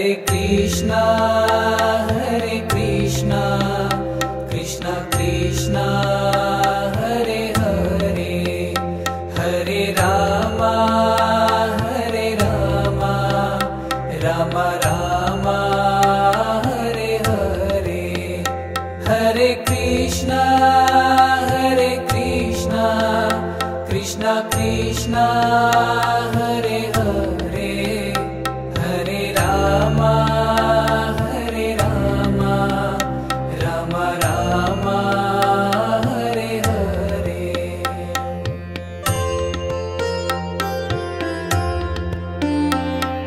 Krishna Krishna Krishna Hare Hare Hare Rama Rama Rama Hare Hare Hare Krishna Krishna Krishna Hare Hare Hare Rama Rama Rama Hare Hare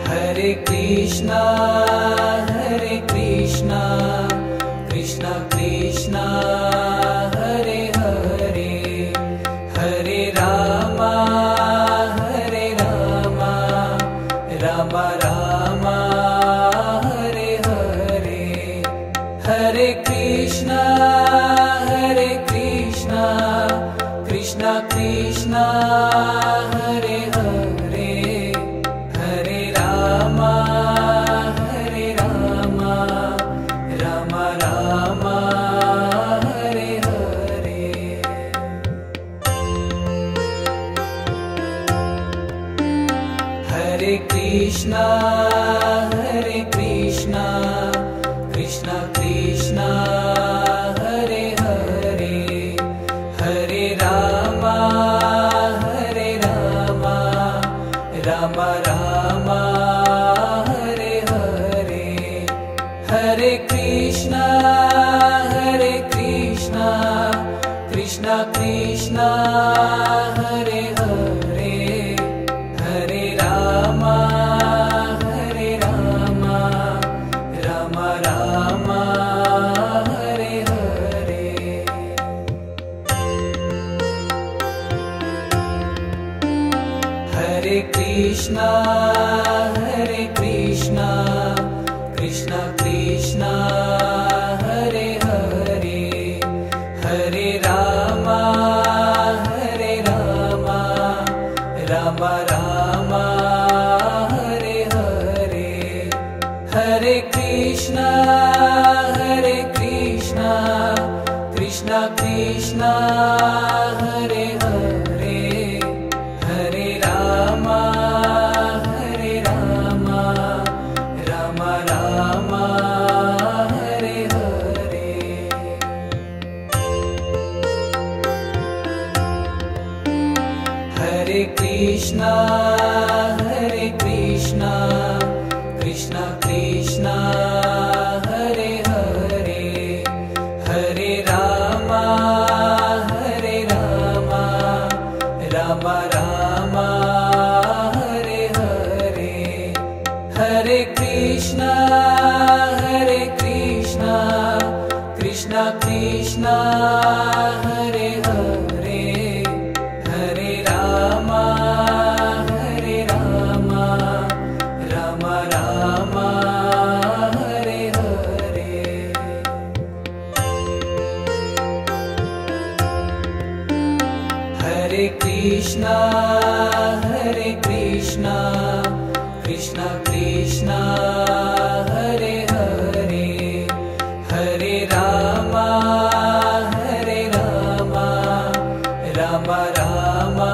Hare Krishna Krishna Krishna Hare Hare Hare Rama Rama Rama Hare Hare Hare Krishna Krishna Krishna Hare Hare Hare Rama Rama Rama Hare Hare Hare Krishna Krishna Krishna Hare Hare Hare Rama Rama Rama Hare Hare Hare Krishna Krishna Krishna Hare Hare Hare Rama Rama Rama Hare Hare Hare Krishna Krishna Krishna Hare Hare Hare Rama Rama Rama Hare Hare Hare Krishna Krishna Krishna Hare Hare Hare Rama Rama Rama Hare Hare Hare Krishna Krishna Krishna Hare Hare Hare Rama Rama Rama Hare Hare Hare Krishna Krishna Krishna Hare Hare Hare Rama Rama Rama Hare Hare Hare Krishna Krishna Krishna Hare Hare Hare Rama Rama Rama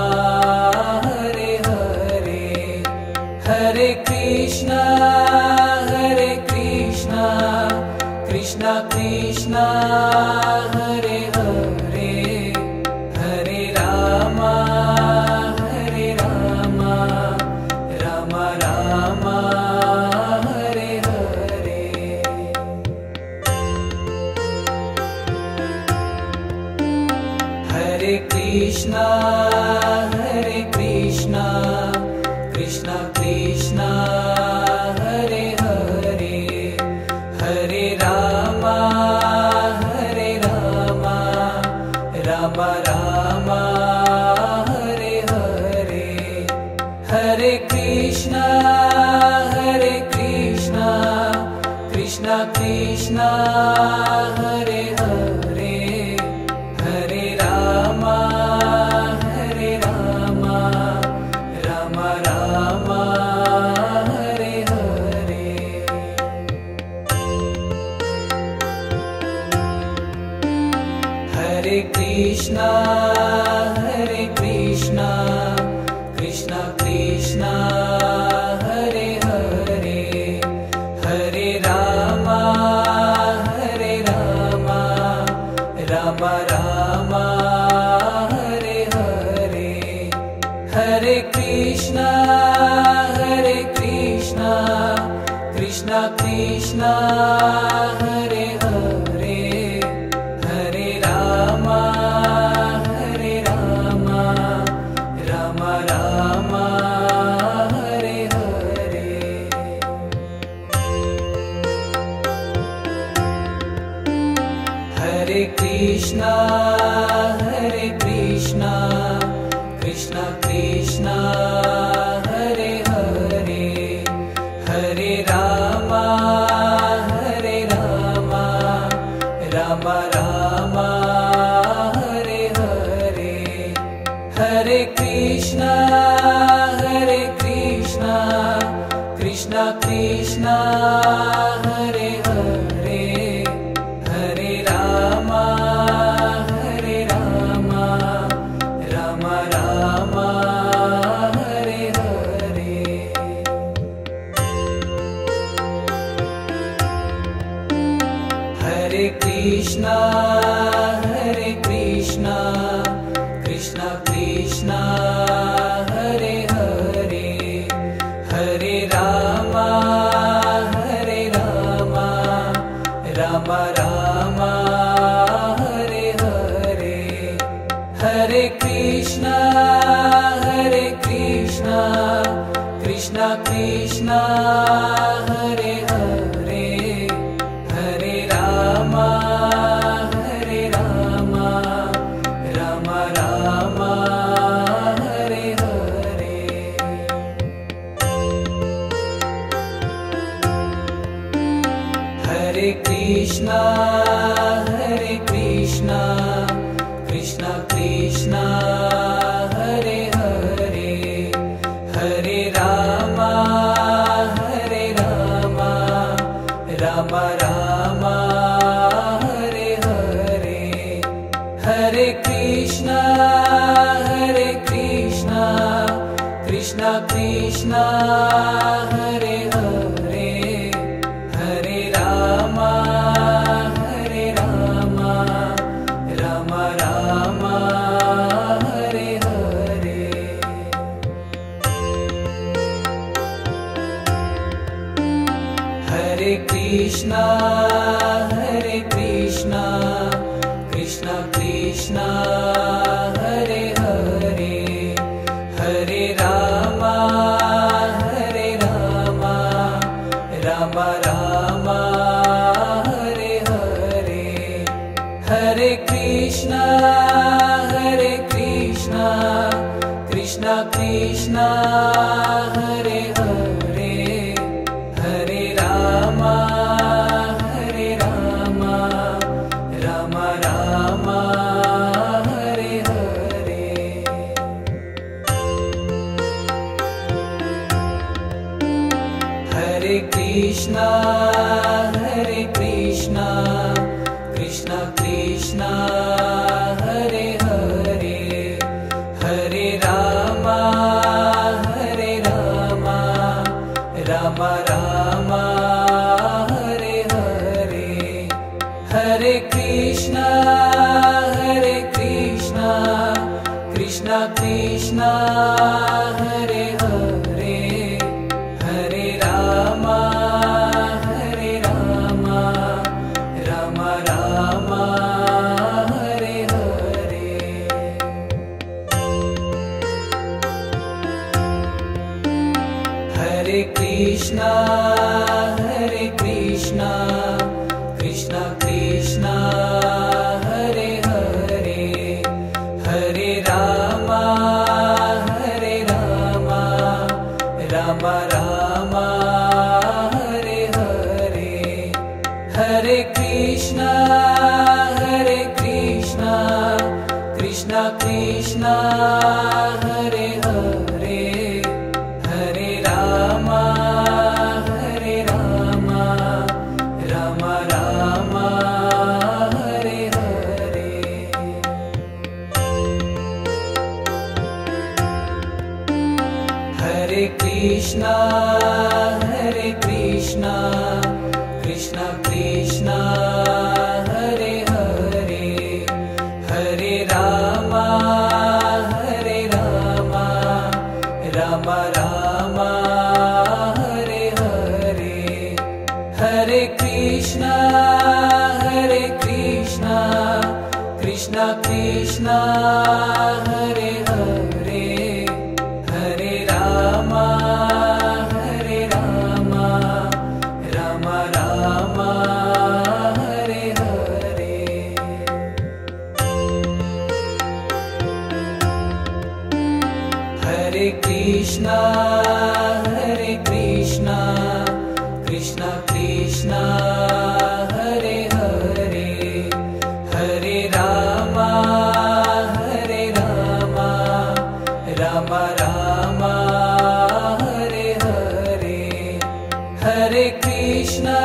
Hare Hare Hare Krishna Krishna Krishna Hare Hare Hare Rama Rama Rama Hare Hare Hare Krishna Krishna Krishna Hare Hare Hare Rama Rama Rama Hare Hare Hare Krishna Krishna Krishna Hare Hare Hare Rama Rama Rama Hare Hare Krishna Krishna Krishna Hare Hare Hare Rama Hare Rama Rama Rama Hare Hare Hare Krishna Krishna Krishna Hare Hare Hare Rama Rama Rama Hare Hare Hare Krishna Krishna Krishna Hare Hare Hare Rama Rama Rama Hare Hare Hare Krishna Krishna Krishna Hare Hare Hare Rama Rama Rama Hare Hare Hare Krishna Krishna Krishna Hare Hare Hare Rama Rama Rama Hare Hare Hare Krishna Krishna Krishna Hare Hare Hare Rama Rama Rama Hare Hare Hare Krishna Krishna Krishna Hare Hare Hare Rama Rama Rama Hare Hare Hare Krishna Krishna Krishna Hare Hare Hare Rama Rama Rama Hare Hare Hare Krishna Krishna Krishna Hare Hare Hare Rama Rama Rama Hare Hare Hare Krishna Krishna Krishna Hare Hare Hare Rama Rama Rama Hare Hare Hare Krishna Krishna Krishna Hare Hare Hare Rama Rama Rama Hare Hare Hare Krishna Krishna Krishna Hare Hare Hare Rama Rama Rama Hare Hare Hare Krishna Krishna Krishna Hare Hare Hare Rama Rama Rama Hare Hare Hare Krishna Krishna Krishna Hare Hare Hare Rama Rama Rama Hare Hare Krishna, Krishna Krishna, Hare Hare, Hare Rama, Rama Rama, Hare Hare, Hare Krishna, Krishna Krishna, Hare Hare, Hare Rama, Rama Rama, Hare Hare. Hare Krishna, Krishna Krishna, Hare Hare, Hare Rama, Rama Rama, Hare Hare, Hare Krishna,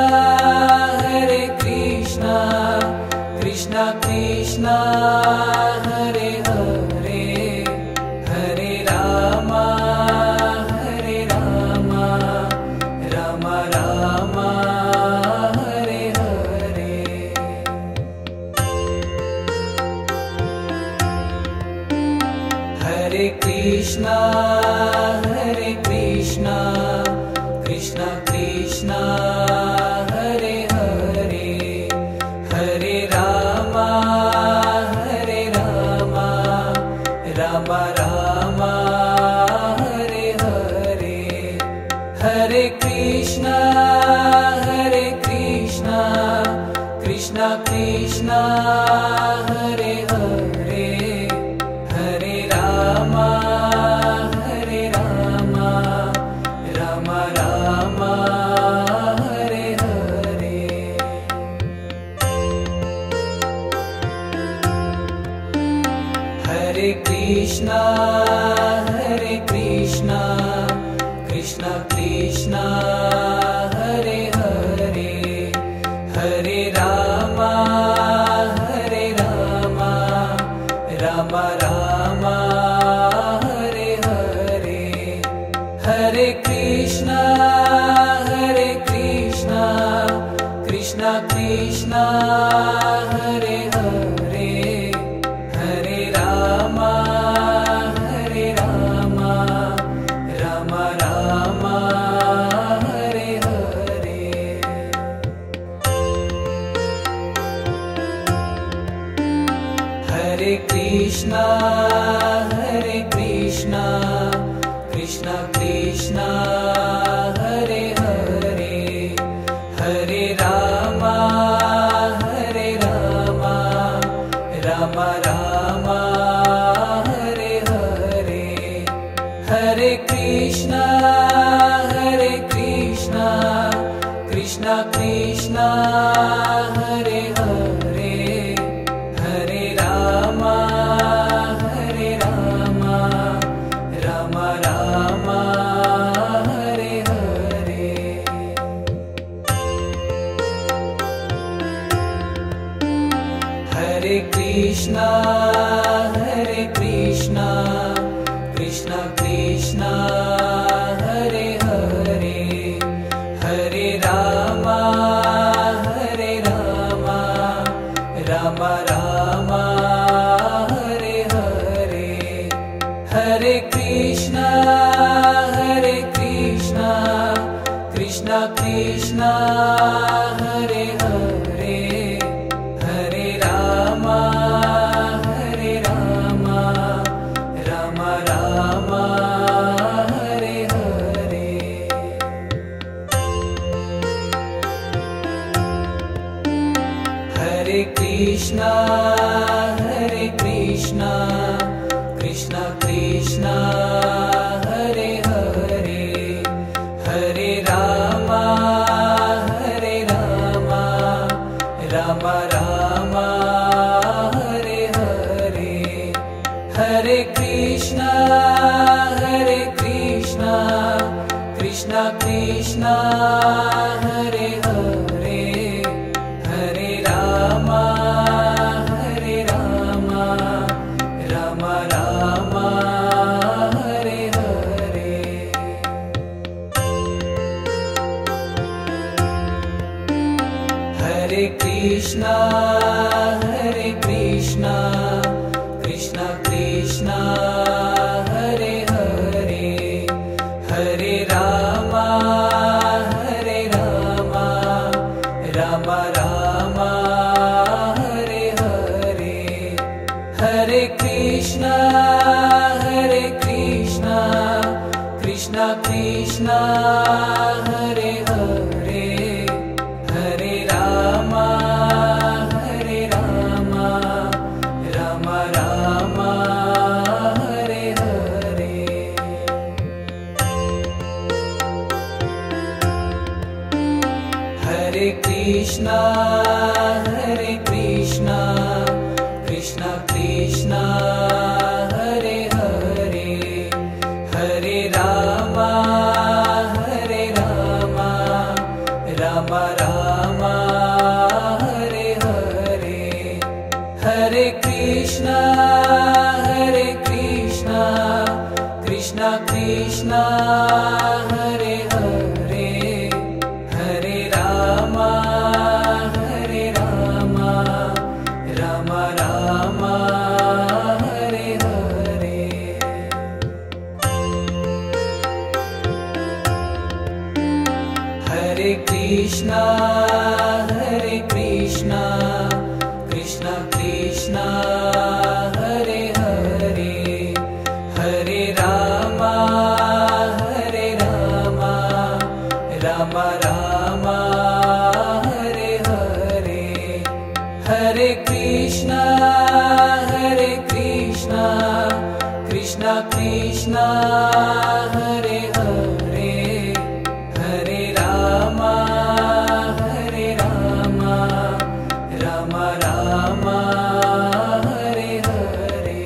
Krishna Krishna, Hare Hare, Hare Rama, Rama Rama, Hare Hare. Hare Krishna, Krishna Krishna, Hare Hare, Hare Rama, Rama Rama, Hare Hare, Hare Krishna, Krishna Krishna, Hare Hare, Hare Rama, Rama Rama, Hare Hare. Hare Krishna, Krishna Krishna, Hare Hare, Hare Rama, Rama Rama, Hare Hare, Hare Krishna, Krishna Krishna, Hare Hare, Hare Rama, Rama Rama, Hare Hare. Hare Krishna, Krishna Krishna, Hare Hare, Hare Rama, Rama Rama, Hare Hare, Hare Krishna, Krishna Krishna, Hare Hare, Hare Rama, Rama Rama, Hare Hare. Hare Krishna, Krishna Krishna, Hare Hare, Hare Rama, Rama Rama, Hare Hare, Hare Krishna, Krishna Krishna, Hare Hare, Hare Rama, Rama Rama, Hare Hare. Hare Krishna, Krishna Krishna, Hare Hare, Hare Rama, Rama Rama, Hare Hare, Hare Krishna, Krishna Krishna, Hare Hare, Hare Rama, Rama Rama, Hare Hare. Krishna Krishna Hare Hare Hare Rama Hare Rama Rama Rama Hare Hare Hare Krishna Krishna Krishna Hare Hare Hare Rama Rama Rama Hare Hare Hare Krishna Krishna Krishna Hare Hare Hare Rama Rama Rama Hare Hare Hare Krishna Krishna Krishna Hare Hare Hare Rama Rama Rama Hare Hare Hare Krishna Krishna Krishna Hare Hare Hare Rama Rama Rama Hare Hare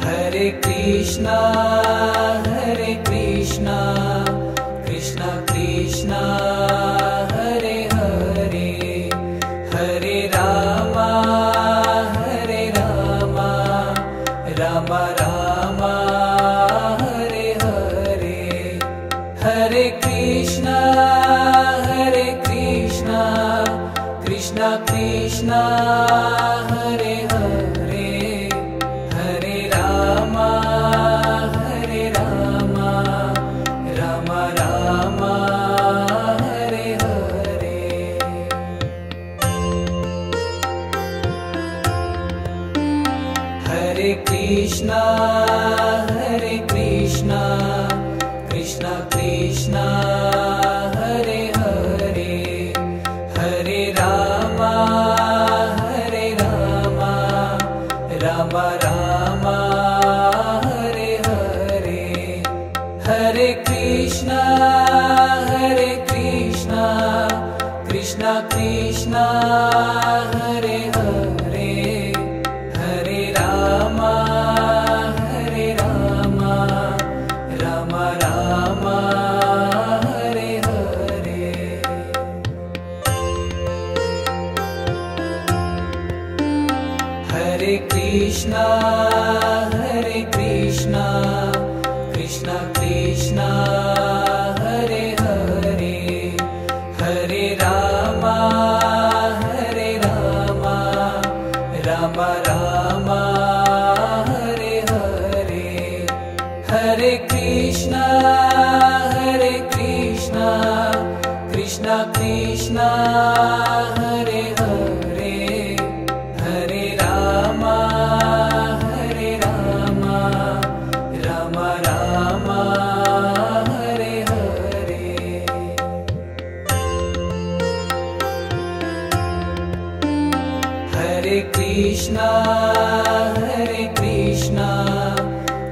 Hare Krishna Krishna Krishna Hare Hare Hare Rama Rama Rama Hare Hare Hare Krishna Krishna Krishna Hare Hare Hare Rama Rama Rama Hare Hare Hare Krishna Krishna Krishna Hare Hare Hare Rama Rama Rama Hare Hare Hare Krishna Krishna Krishna Hare Hare Hare Rama Rama Rama Hare Hare Hare Krishna Krishna Krishna Hare Hare Hare Rama Rama Rama Hare Hare Hare Krishna Krishna Krishna Hare Hare Hare Rama Rama Rama Hare Hare Hare Krishna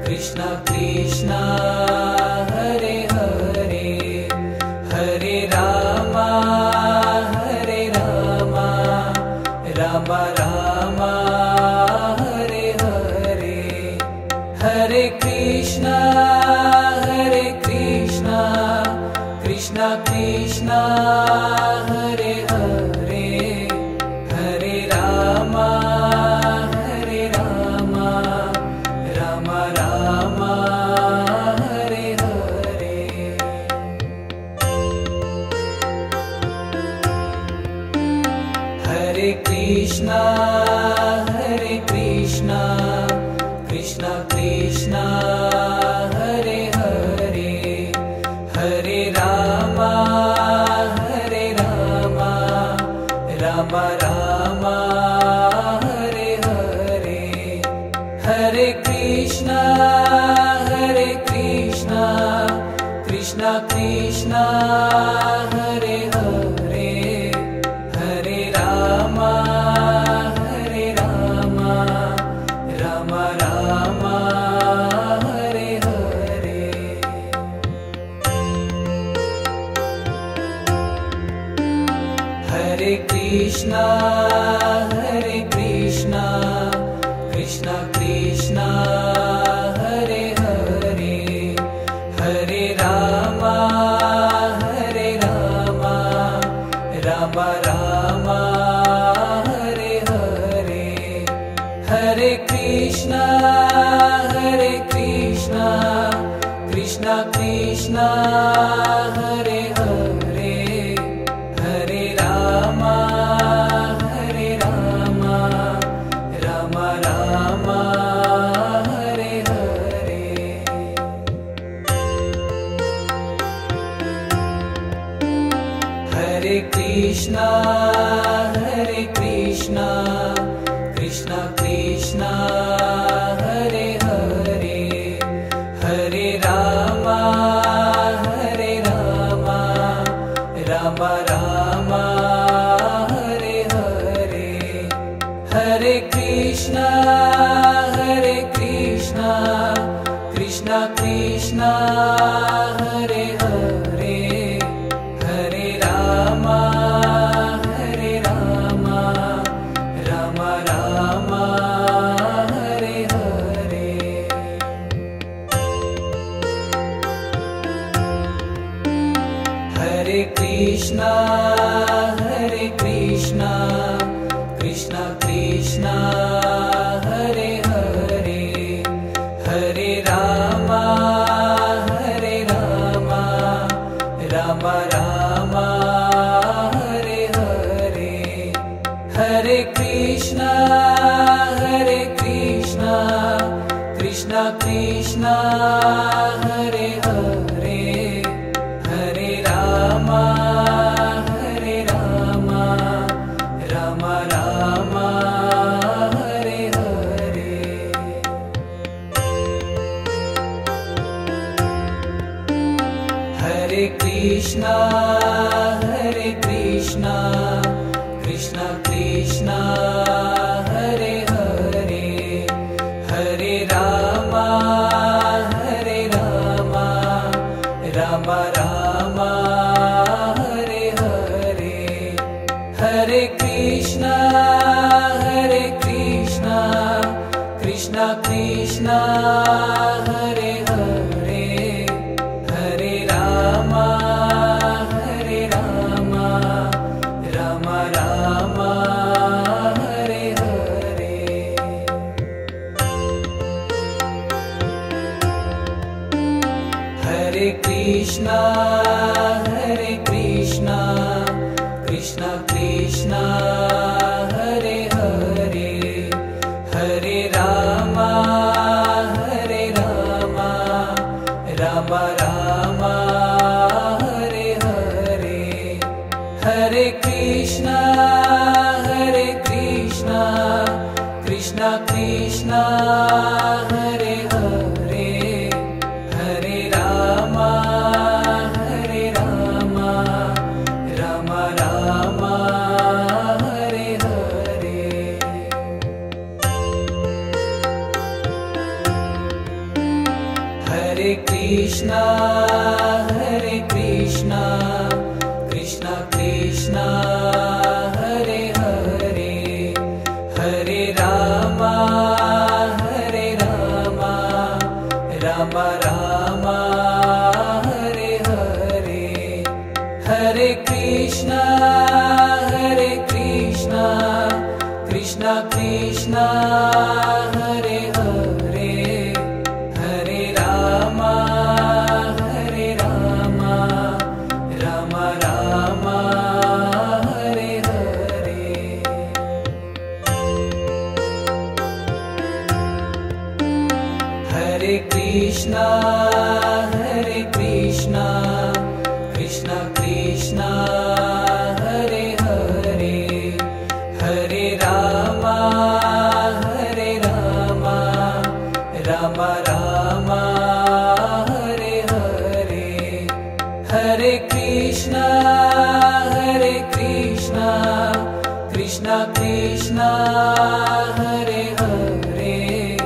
Krishna Krishna Hare Hare Hare Rama Rama Rama Hare Hare Hare Krishna Krishna Krishna Hare Hare Hare Rama Rama Rama Hare Hare Hare Krishna Krishna Krishna Hare Hare Hare Rama Krishna, Hare Krishna, Krishna Krishna, Hare Hare, Hare Rama, Hare Rama, Rama Rama, Hare Hare. Hare Krishna, Hare Krishna, Krishna Krishna, Hare Hare, Hare Rama, Hare Rama, Rama Rama, Hare Hare. Hare Krishna, Hare Krishna, Krishna Krishna, Hare Hare, Hare Rama, Hare Rama, Rama Rama, Hare Hare. Hare Krishna, Hare Krishna, Krishna Krishna, Hare Hare, Hare Rama, Hare Rama, Rama Rama, Hare Hare. Hare Krishna, Hare Krishna, Krishna Krishna, Hare Hare, Hare Rama, Hare Rama, Rama Rama, Hare Hare. Hare Krishna, Hare Krishna, Krishna Krishna, Hare Hare, Hare Rama, Hare Rama, Rama Rama, Hare Hare. Hare Krishna, Hare Krishna, Krishna Krishna, Hare Hare, Hare Rama, Hare Rama, Rama Rama, Hare Hare. Hare Krishna, Hare Krishna, Krishna Krishna, Hare Hare, Hare Rama, Hare Rama, Rama Rama, Hare Hare. Hare Krishna, Hare Krishna, Krishna Krishna, Hare Hare, Hare Rama, Hare Rama, Rama Rama, Hare Hare. Hare Krishna, Hare Krishna, Krishna Krishna, Hare Hare, Hare Rama, Hare Rama, Rama Rama, Hare Hare. Hare Krishna, Hare Krishna, Krishna Krishna, Hare Hare, Hare Rama, Hare Rama, Rama Rama, Hare Hare. Hare Krishna, Hare Krishna, Krishna Krishna, Hare Hare, Hare Rama, Hare Rama, Rama Rama, Hare Hare. Hare Krishna, Hare Krishna, Krishna Krishna, Hare Hare, Hare Rama, Hare Rama, Rama Rama, Hare Hare. Hare Krishna, Hare Krishna, Krishna Krishna, Hare Hare, Hare Rama, Hare Rama, Rama Rama Rama Hare Hare Hare Krishna Krishna Krishna Hare Hare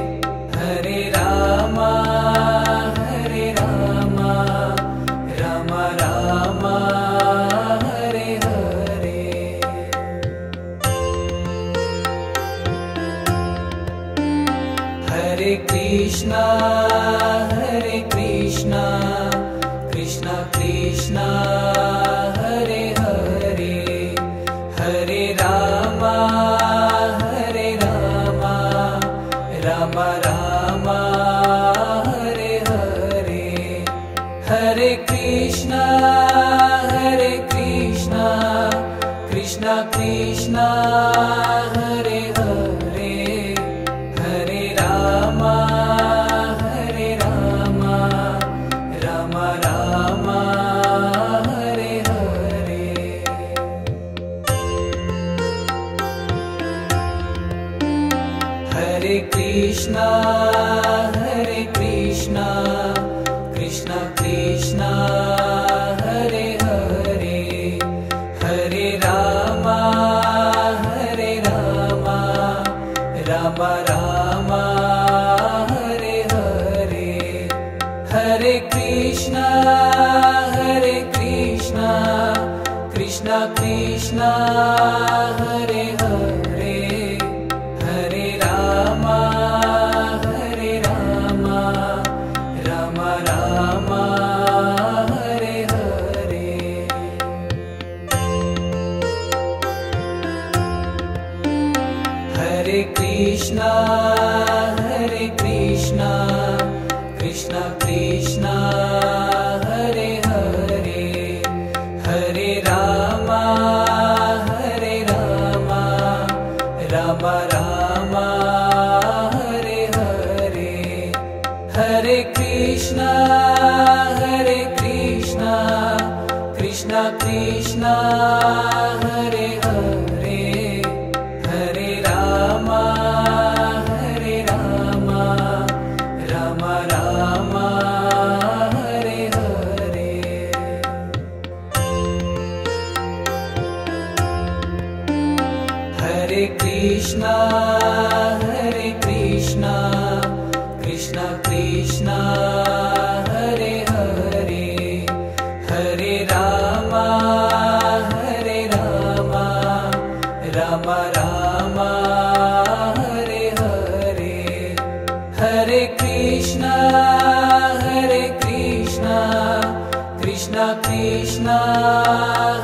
Hare Rama Rama Rama Hare Hare Hare Krishna Krishna Krishna Hare Hare Hare Rama Rama Rama Hare Hare Hare Krishna Krishna Krishna Hare Hare Hare Rama Rama Rama Hare Hare Hare Krishna Krishna Krishna Hare Hare Hare Rama Rama Rama Hare Hare Hare Krishna Krishna Krishna Hare Hare Hare Rama Rama Rama Hare Hare Hare Krishna Krishna Krishna Hare Hare Hare Rama Rama Rama Hare Hare Hare Krishna Krishna Krishna Hare Hare Hare Rama Rama Rama Hare Hare Hare Krishna Krishna Krishna Hare Hare Hare Rama Rama Rama Hare Hare Hare Krishna Krishna Krishna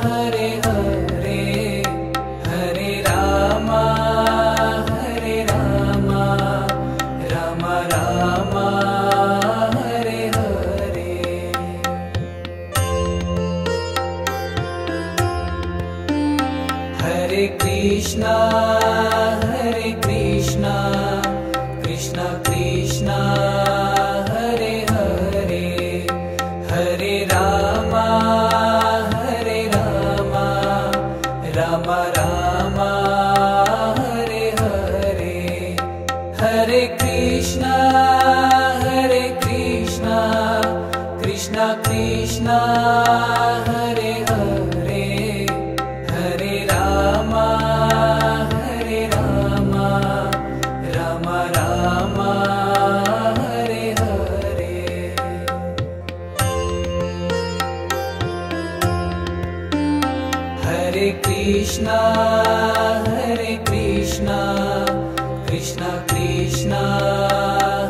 Hare Hare Hare Rama Rama Rama Hare Hare Hare Krishna Krishna Krishna Hare Hare Hare Rama Rama Rama Hare Hare Hare Krishna Krishna Krishna Hare Hare Hare Rama Rama Rama Hare Hare Hare Krishna Krishna Krishna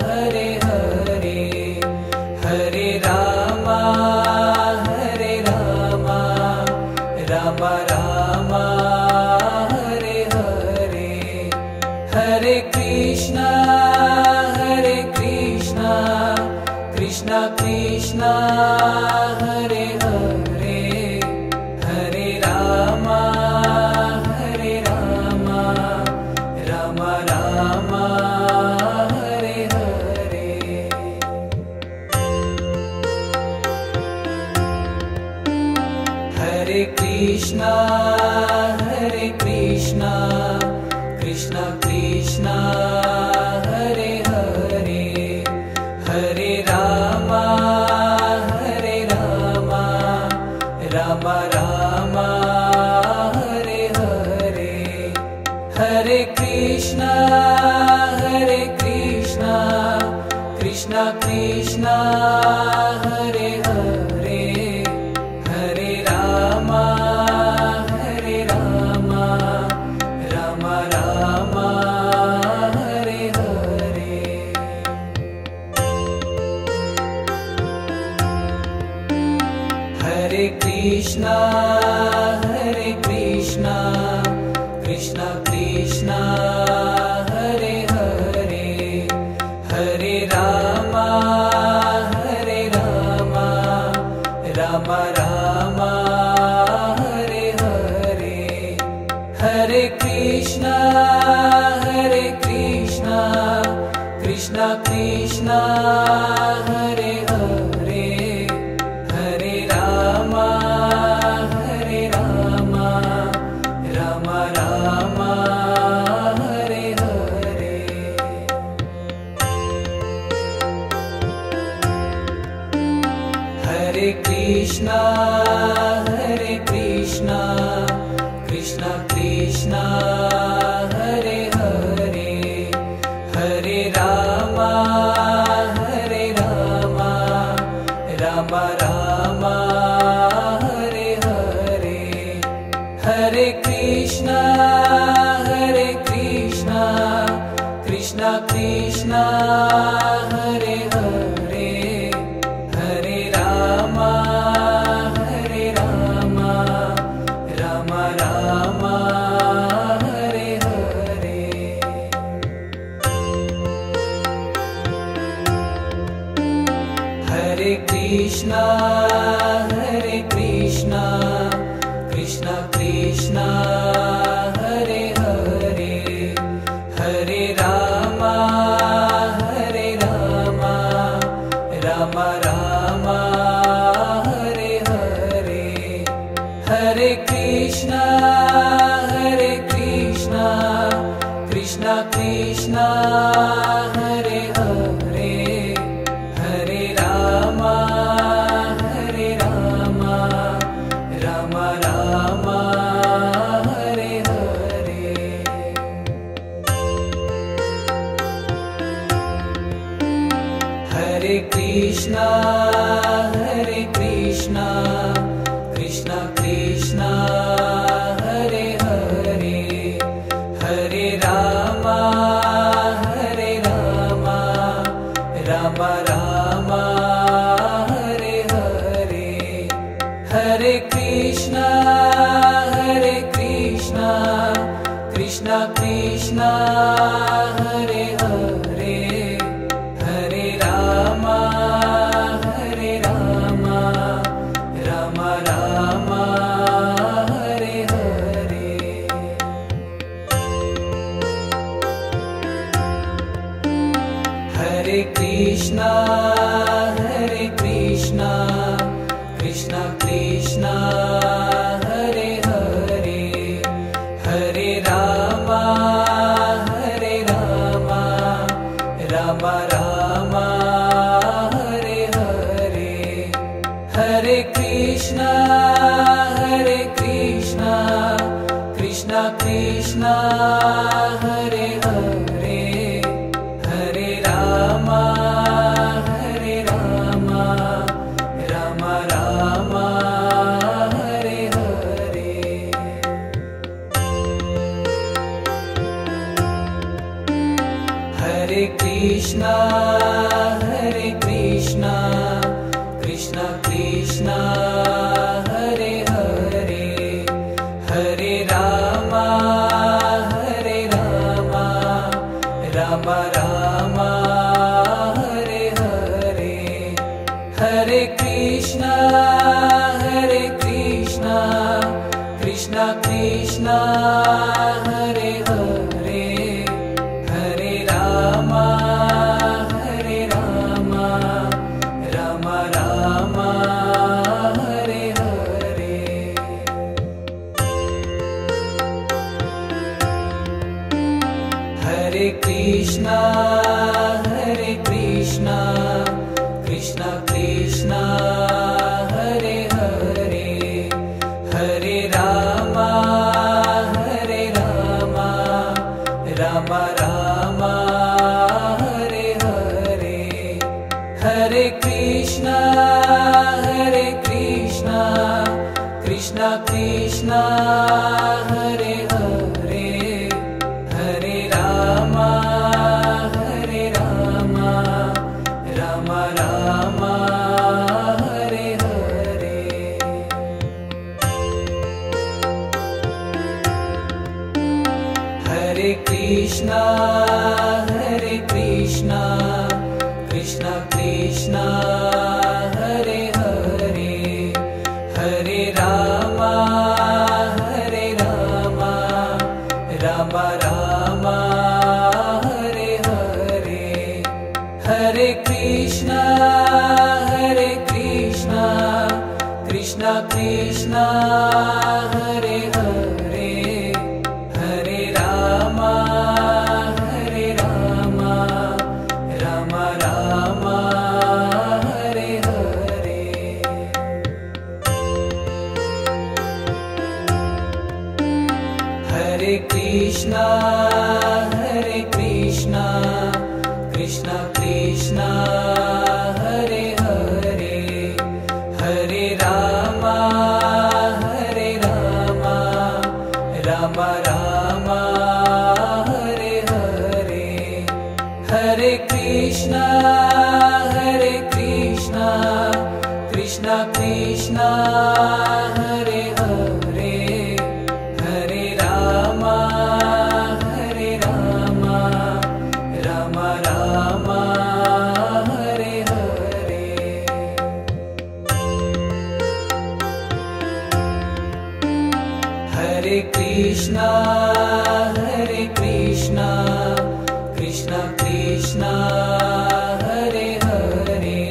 Hare Hare Hare Rama Rama Rama Hare Hare Hare Krishna Krishna Krishna Hare Hare Hare Rama Rama Rama Hare Hare Hare Krishna Krishna Krishna Hare Hare Krishna Hare Hare Hare Rama Hare Rama Rama Rama Hare Hare Hare Krishna Hare Krishna Krishna Krishna Hare Hare Hare Rama Hare Rama Rama Rama Hare Hare Hare Krishna Krishna Krishna Hare Hare Hare Rama Hare Rama Rama Rama Hare Hare Hare Krishna Krishna Krishna Hare Hare Hare Rama Hare Rama Rama Rama Hare Hare Hare Krishna Krishna Krishna Hare Hare Hare Rama Hare Rama Rama Rama Hare Hare Hare Krishna Krishna Krishna Hare Hare Hare Rama Hare Rama Rama Rama Hare Hare Hare Krishna Krishna Krishna Hare Hare Hare Rama Hare Rama Rama Rama Hare Hare Hare Krishna Krishna Krishna Hare Hare Hare Rama Hare Rama Rama Rama Hare Hare Hare Krishna Krishna Krishna Hare Hare Hare Rama Hare Rama Rama Rama Hare Hare Hare Krishna Krishna Krishna Hare Hare Hare Rama Hare Rama Rama Rama Hare Hare Hare Krishna Krishna Krishna Hare Hare Hare Rama Hare Rama Rama Rama Hare Hare Hare Krishna Krishna Krishna Hare Hare Hare Rama Hare Rama Rama Rama Hare Hare Hare Krishna Krishna Krishna Hare Hare Hare Rama Hare Rama Rama Rama Hare Hare Hare Krishna Krishna Krishna Hare Hare Hare Rama Hare Rama Rama Rama Hare Hare Hare Hare Hare Rama Ram Ram Hare Hare. Hare Krishna Krishna Krishna Hare Hare Hare Ram Ram Ram Hare Hare. Hare Krishna Krishna Krishna Hare Hare Hare Ram Ram Ram Hare Hare. Hare Krishna Krishna Krishna Hare Hare Hare Ram Ram Ram Hare Hare. Hare Krishna Krishna Krishna Hare Hare Hare Ram Ram Ram Hare Hare. Hare Krishna Krishna Krishna Hare Hare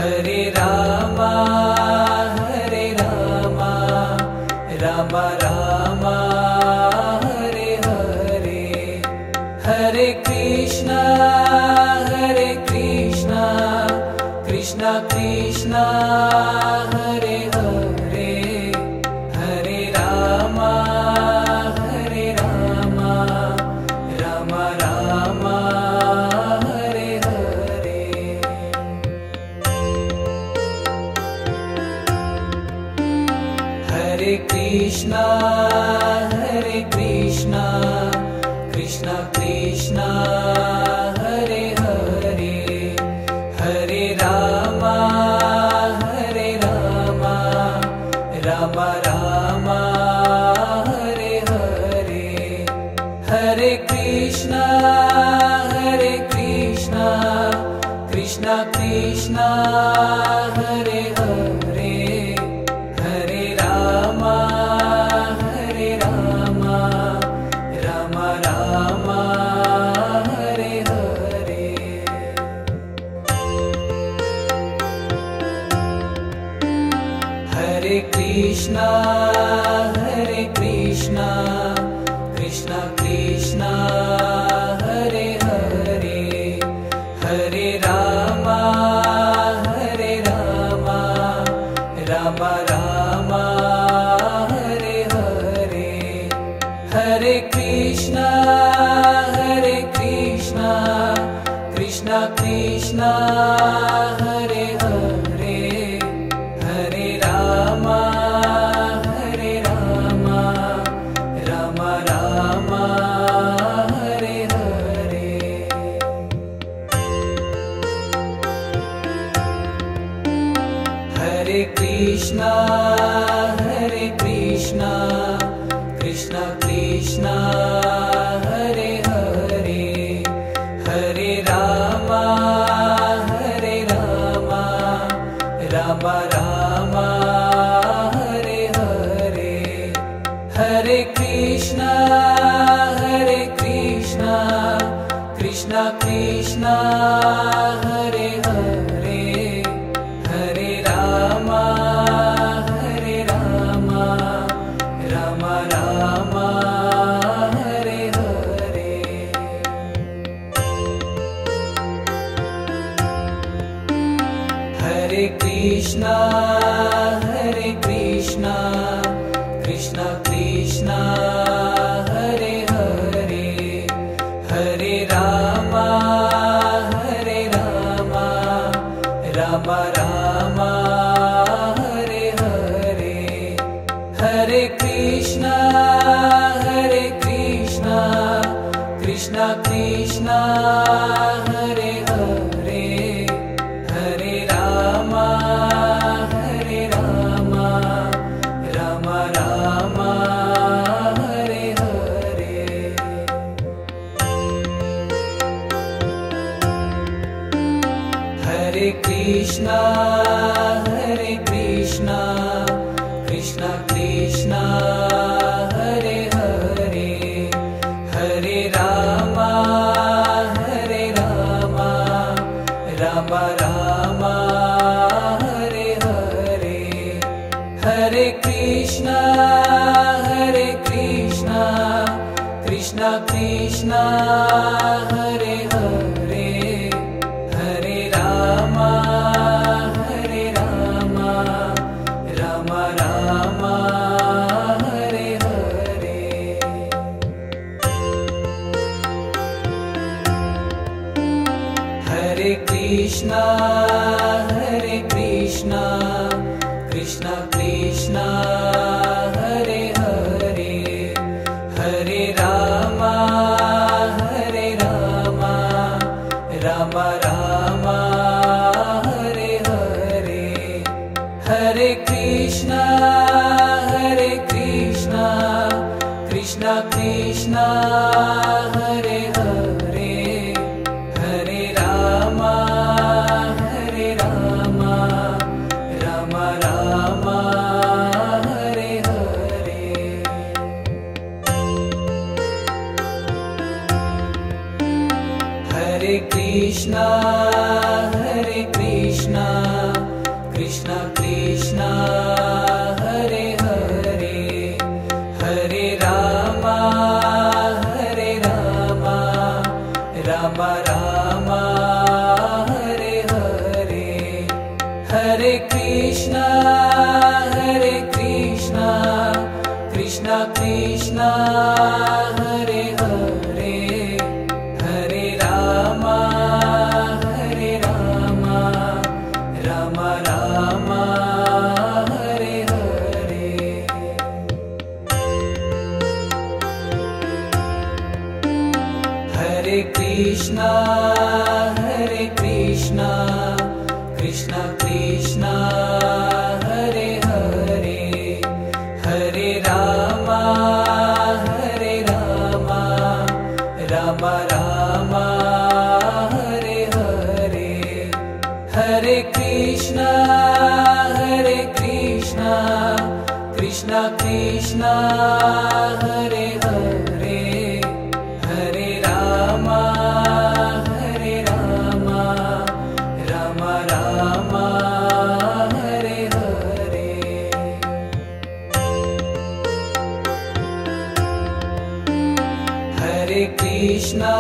Hare Ram Ram Ram Hare Hare. Hare Krishna Krishna Krishna Hare Hare Hare Ram Ram Ram Hare Hare. Hare Krishna Krishna Krishna Hare Hare Hare Ram Ram Ram Hare Hare. Hare Krishna Krishna Krishna Hare Hare Hare Ram Ram Ram Hare Hare. Hare Krishna Krishna Krishna Hare Hare Hare Ram Ram Ram Hare Hare. Hare Krishna Krishna Krishna Hare Hare Hare Ram Ram Ram Hare Hare. Hare Krishna Krishna Krishna Hare Hare Hare Ram Ram Ram Hare Hare. Hare Krishna Krishna Krishna Hare Hare Hare Ram Ram Ram Hare Hare. Hare Krishna Krishna Krishna Hare Hare Hare Ram Ram Ram Hare Hare. Hare Krishna Krishna Hare Hare Hare Rama Hare Rama Rama Rama Hare Hare Hare Krishna Hare Krishna Krishna Krishna Hare Hare Hare Rama Hare Rama Rama Rama Hare Hare Hare Krishna Krishna Krishna Hare Hare Hare Rama Hare Rama Rama Rama Hare Hare Hare Krishna Krishna Krishna Hare Hare Hare Rama Hare Rama Rama Rama Hare Hare Hare Krishna Krishna Krishna Hare Hare Hare Rama Hare Rama Rama Rama Hare Hare Hare Krishna Krishna Krishna Hare Hare Hare Rama Hare Rama Rama Rama Hare Hare Hare Krishna Krishna Krishna Hare Hare Hare Rama Hare Rama Rama Rama Hare Hare Hare Krishna Krishna Krishna Hare Hare Hare Rama Hare Rama Rama Rama Hare Hare Hare Krishna Krishna Hare Hare Hare Rama Hare Rama Rama Rama Hare Hare Hare Krishna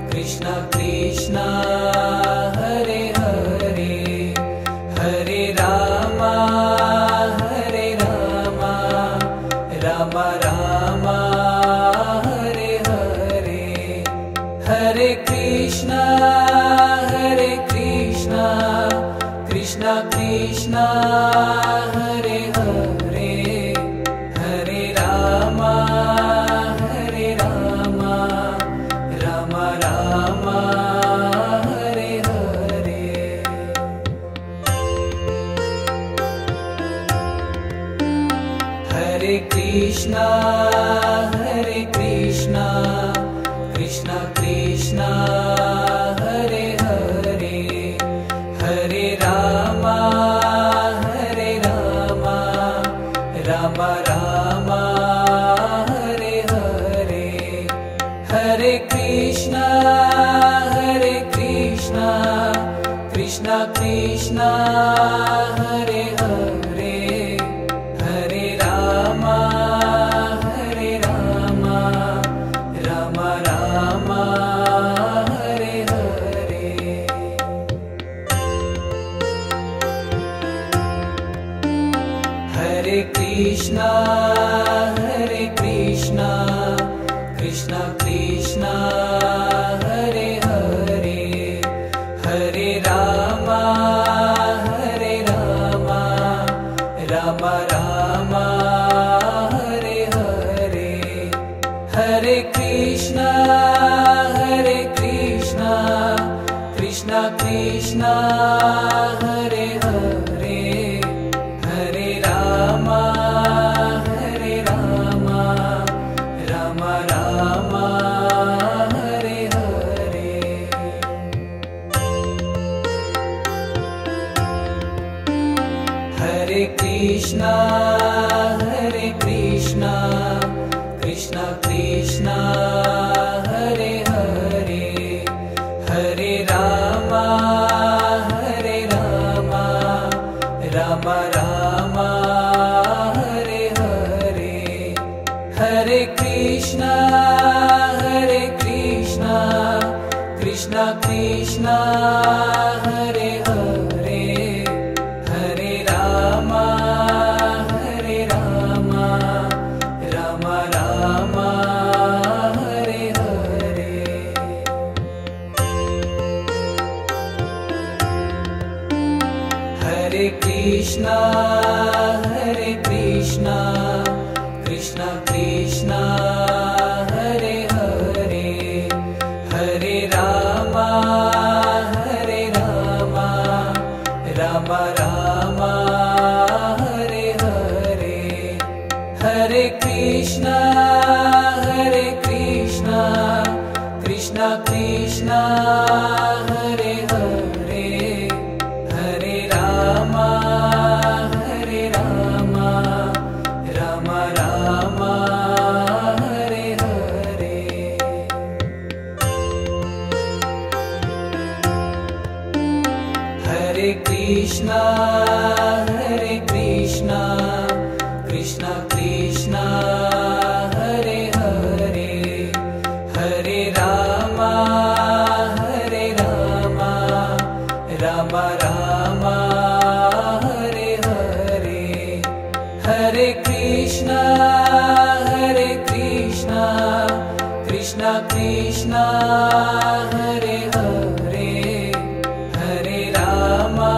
Krishna Krishna Hare Hare Hare Rama Hare Rama Rama Rama Hare Hare Hare Krishna Krishna Hare Hare Hare Rama Hare Rama Rama Rama Hare Hare Hare Krishna Krishna Hare Hare Hare Rama Hare Rama Rama Rama Hare Hare Hare Krishna Krishna Hare Hare Hare Rama Hare Rama Rama Rama Hare Hare Hare Krishna Krishna Hare Hare Hare Rama Hare Rama Rama Rama Hare Hare Hare Krishna Krishna Krishna Hare Hare Hare Rama Rama Rama Hare Hare. Hare Krishna Krishna Krishna Hare Hare Hare Rama Rama Rama Hare Hare. Hare Krishna Krishna Krishna Hare Hare Hare Rama Rama Rama Hare Hare. Hare Krishna Krishna Krishna Hare Hare Hare Rama Rama Rama Hare Hare. Hare Krishna Krishna Krishna Hare Hare Hare Rama Rama Rama Hare Hare. Hare Krishna Krishna Krishna Hare Hare Hare Rama Rama Rama Hare Hare. Hare Krishna Krishna Hare Hare Hare Rama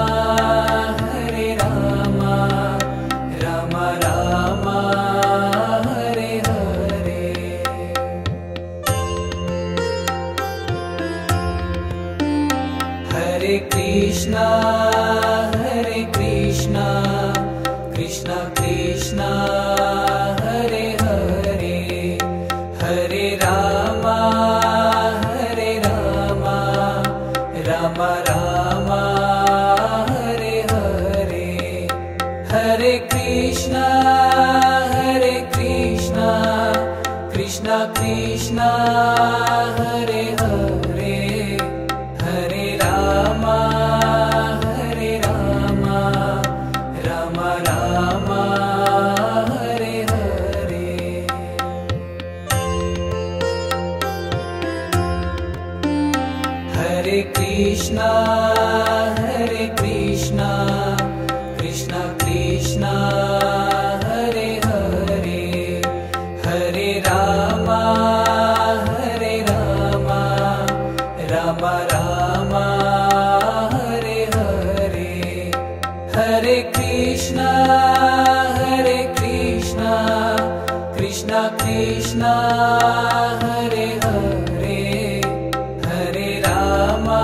Rama Rama Hare Hare. Hare Krishna Krishna Hare Hare Hare Rama Rama Rama Hare Hare. Hare Krishna Krishna Hare Hare Hare Rama Rama Rama Hare Hare. Hare Krishna Krishna Hare Hare Hare Rama Rama Rama Hare Hare. Hare Krishna Krishna Hare Hare Hare Rama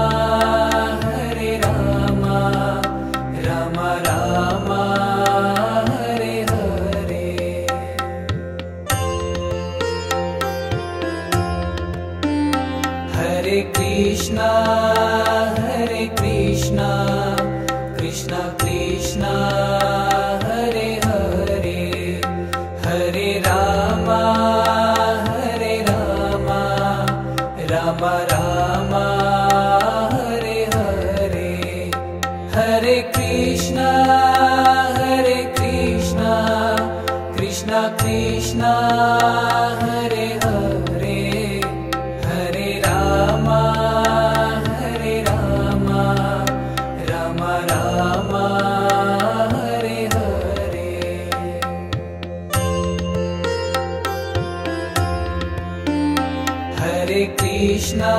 Rama Rama Hare Hare. Hare Krishna Krishna Hare Hare Hare Rama Rama Rama Hare Hare. Hare Krishna Krishna Hare Hare Hare Rama Rama Rama Hare Hare. Hare Krishna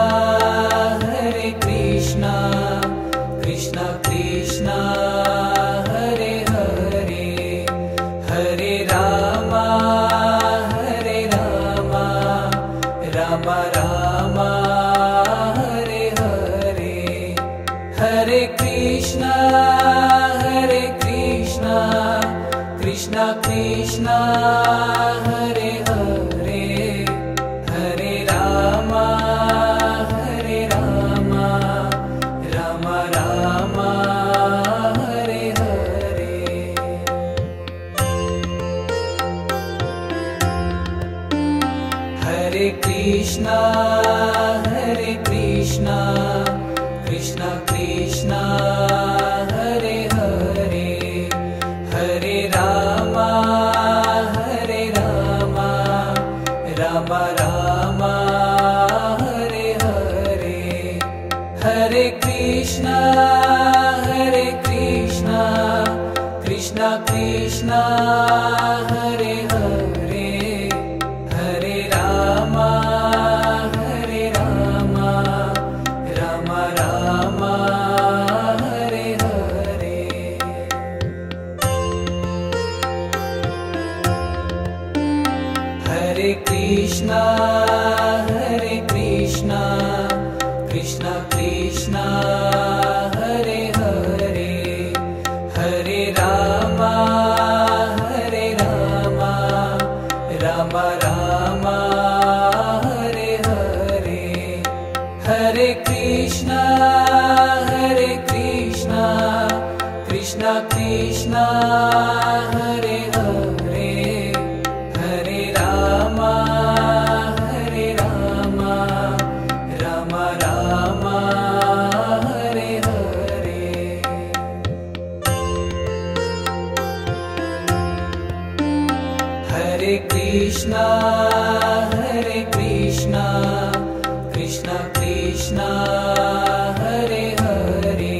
Krishna Hare Hare Hare Rama Rama Rama, Hare Hare, Hare Krishna, Krishna Krishna, Hare Hare, Hare Rama, Rama Rama, Hare Hare. Hare Krishna, Krishna Krishna, Hare Hare, Hare Rama, Rama Rama, Hare Hare. Hare Krishna, Krishna Krishna, Hare Hare, Hare Rama, Rama Rama, Hare Hare. Hare Krishna, Krishna Krishna, Hare Hare, Hare Rama, Rama Rama, Hare Hare. Hare Krishna, Krishna Krishna, Hare Hare, Hare Rama, Rama Rama, Hare Hare. Hare Krishna, Krishna Krishna, Hare Hare,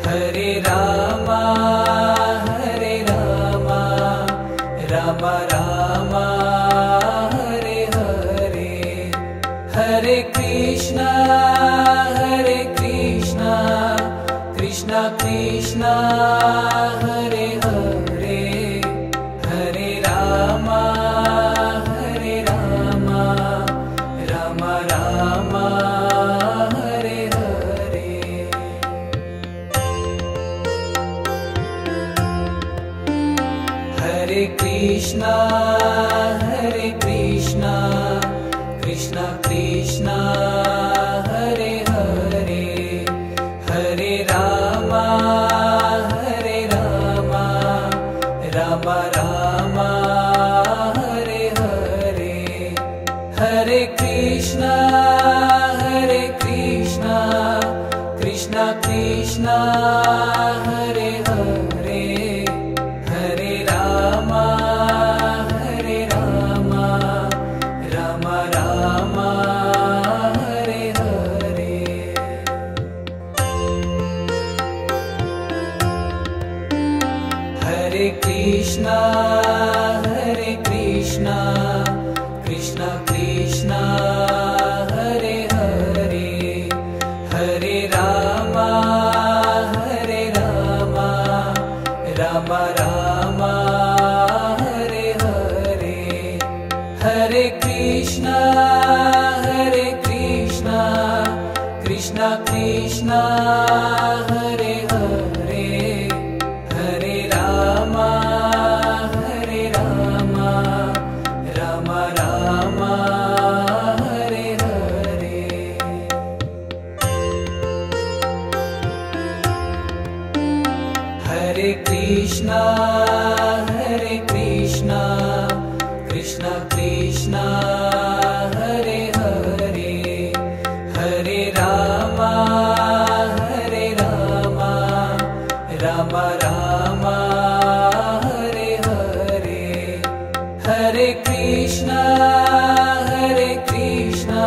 Hare Rama, Rama Rama, Hare Hare. Hare Krishna, Krishna Krishna, Hare Hare, Hare Rama, Rama Rama, Hare Hare. Hare Krishna, Krishna Krishna, Hare Hare, Hare Rama, Rama Rama, Hare Hare. Hare Krishna, Krishna Krishna, Hare Hare, Hare Rama, Rama Rama, Hare Hare. Hare Krishna, Krishna Krishna, Hare Hare, Hare Rama, Rama Rama, Hare Hare. Hare Krishna, Krishna Krishna, Hare Hare, Hare Rama, Rama Rama, Hare Hare. Hare Krishna, Krishna Krishna, Hare Hare, Hare Rama, Rama Rama, Hare Hare. Hare Krishna,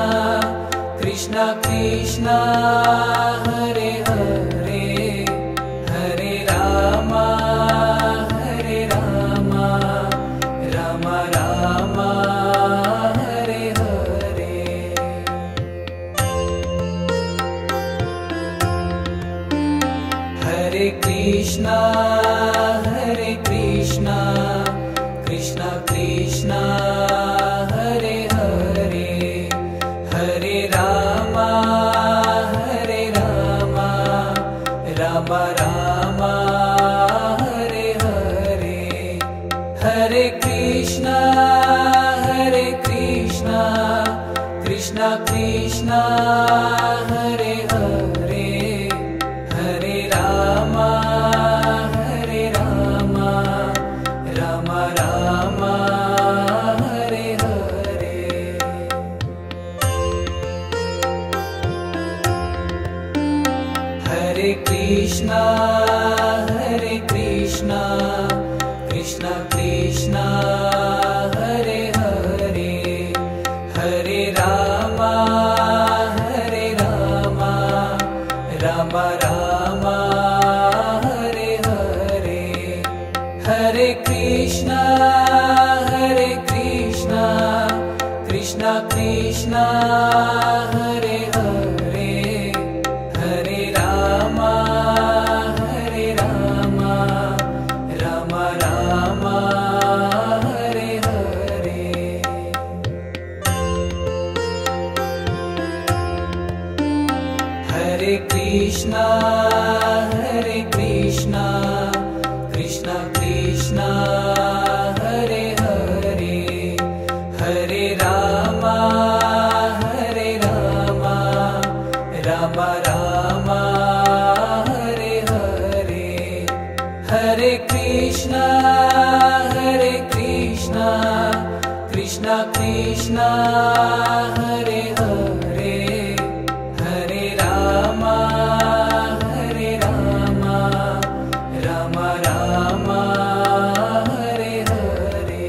Krishna Krishna, Hare Hare, Hare Rama, Rama Rama, Hare Hare. Hare Krishna, Krishna Krishna, Hare Hare, Krishna Krishna Hare Hare Hare Rama Hare Rama Rama Rama Hare Hare Hare Krishna Krishna Krishna Hare Hare Hare Rama Rama Rama Hare Hare Hare Krishna Krishna Krishna Hare Hare Hare Rama Rama Rama Hare Hare Hare Krishna Krishna Krishna Hare Hare Hare Rama Rama Rama Hare Hare Hare Krishna Krishna Krishna Hare Hare Hare Rama Rama Rama Hare Hare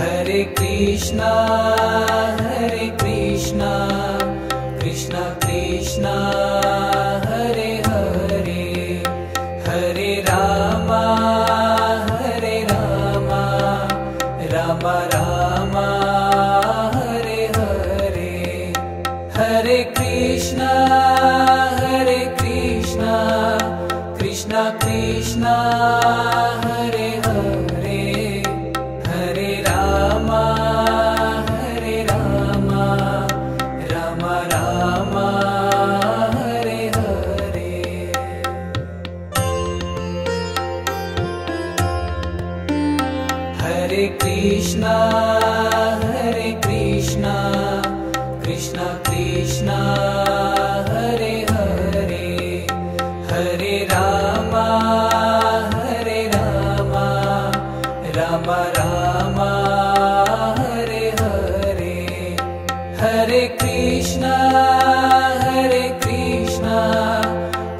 Hare Krishna Krishna Krishna Hare Hare Hare Rama Rama Rama Hare Hare Hare Krishna Krishna Krishna Hare Hare Hare Rama Rama Rama Hare Hare Hare Krishna Krishna Krishna Hare Hare Hare Rama Rama Rama Hare Hare Hare Krishna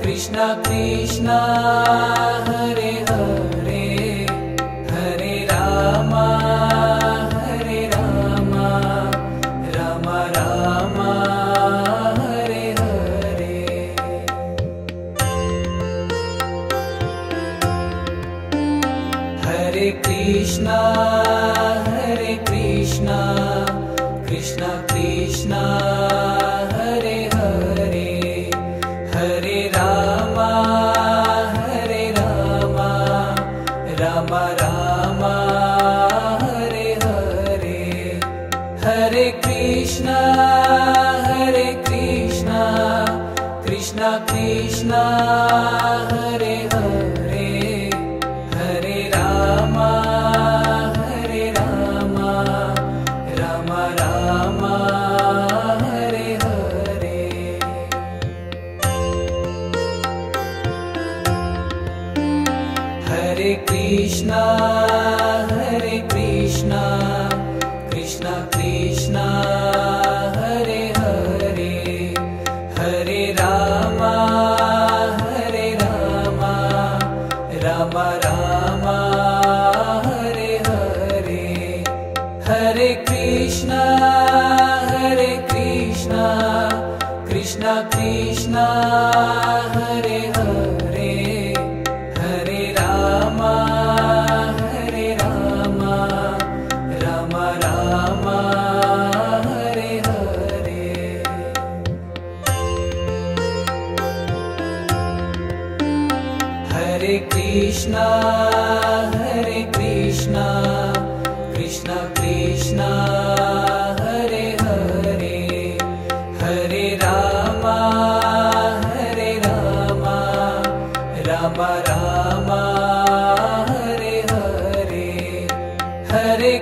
Krishna Krishna Hare Hare Hare Rama Rama Rama Hare Hare Hare Krishna Krishna Krishna Hare Hare Hare Rama Rama Rama Hare Hare Hare Krishna Krishna Krishna Hare Hare Hare Rama Rama Rama Hare Hare Hare Krishna Krishna Krishna Hare Hare Hare Rama Rama Rama Hare Hare Hare Krishna Krishna Krishna Hare Hare Hare Rama Rama Rama Hare Hare Hare Krishna Krishna Krishna Hare Hare Hare Rama Rama Rama Hare Hare Hare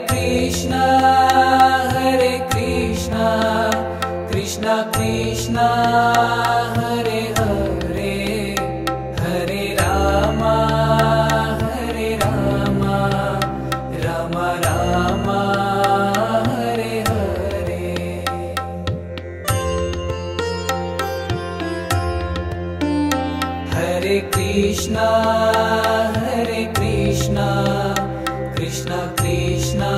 Krishna, Krishna Krishna, Hare Hare, Hare Rama, Rama Rama, Hare Hare. Hare Krishna, Krishna Krishna,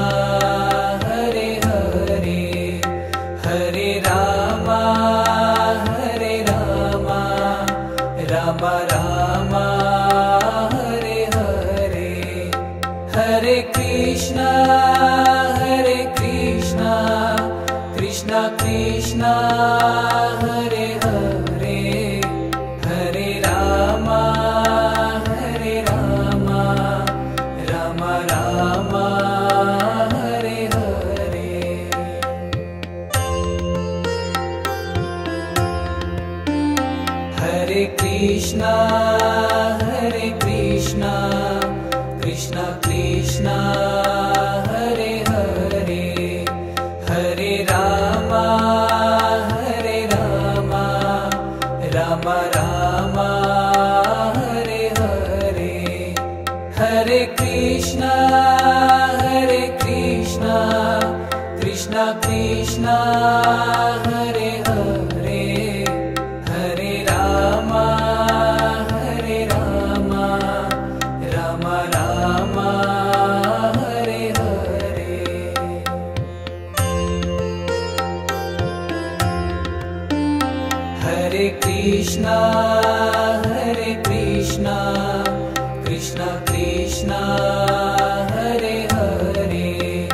Hare Hare, Hare Rama, Rama Rama, Hare Hare. Hare Krishna, Krishna Krishna, Hare Hare, Hare Rama, Rama Rama, Hare Hare. Hare Krishna, Krishna Krishna, Hare Hare, Hare Rama, Rama Rama, Hare Hare. Hare Krishna, Krishna Krishna, Hare Hare, Hare Rama, Rama Rama, Hare Hare. Hare Krishna, Krishna Krishna, Hare Hare,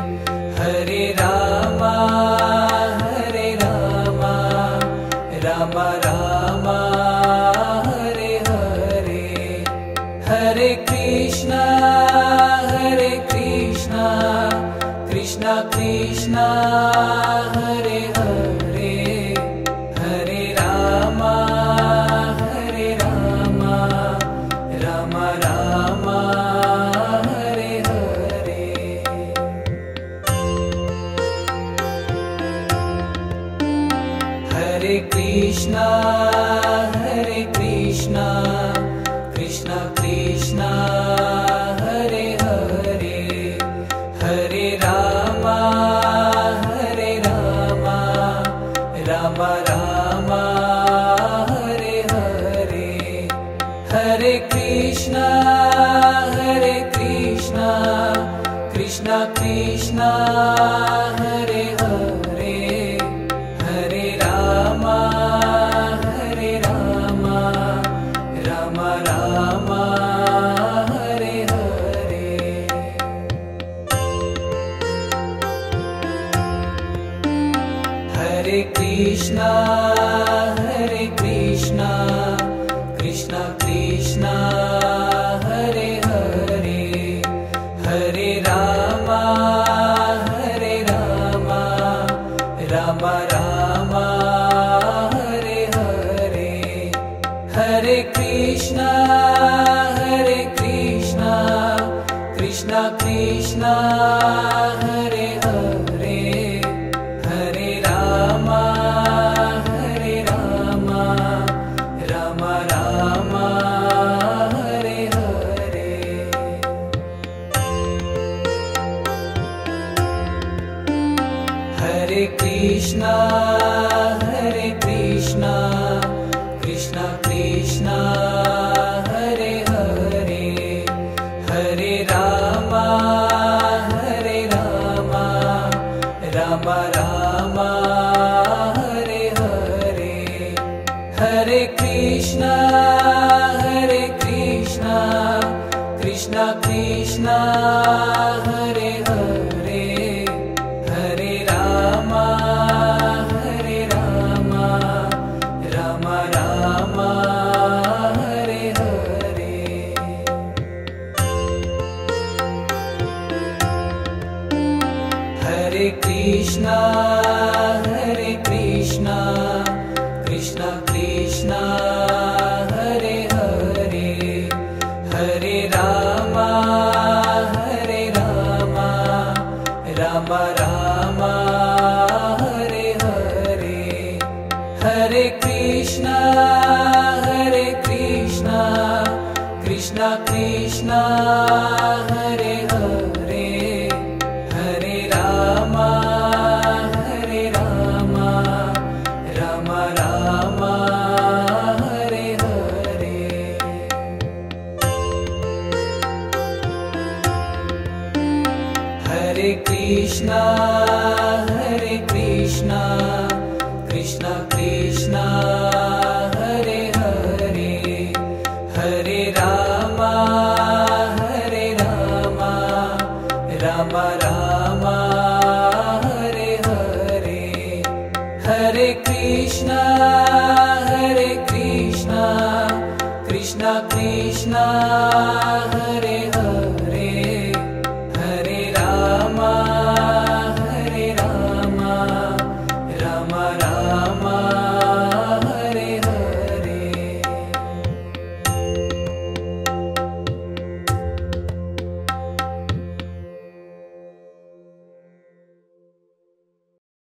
Hare Rama, Rama Rama, Hare Hare. Hare Krishna, Krishna Krishna, Hare Hare, Hare Rama, Rama Rama, Hare Hare. Hare Krishna, Krishna Krishna, Hare Hare, Hare Rama, Rama Rama, Hare Hare. Hare Krishna, Krishna Krishna, Hare Hare, Hare Rama, Rama Rama, Hare Hare. Hare Krishna, Krishna Krishna, Hare Hare, Hare Rama, Rama Rama, Hare Hare. Hare Krishna, Krishna Krishna, Hare Hare, Hare Rama, Rama Rama, Hare Hare. Hare Krishna, Krishna Krishna, Hare Hare, Hare Rama, Rama Rama, Hare Hare. Hare Krishna, Krishna Krishna, Hare Hare, Hare Rama, Rama Rama, Hare Hare. Hare Krishna, Krishna Krishna, Hare Hare, Hare Rama, Ram Ram Hare Hare Hare Krishna Krishna Krishna Hare Hare Hare Ram Ram Ram Hare Hare Hare Krishna Krishna Krishna Hare Hare Hare Ram Ram Hare Hare Hare Krishna Krishna Krishna Hare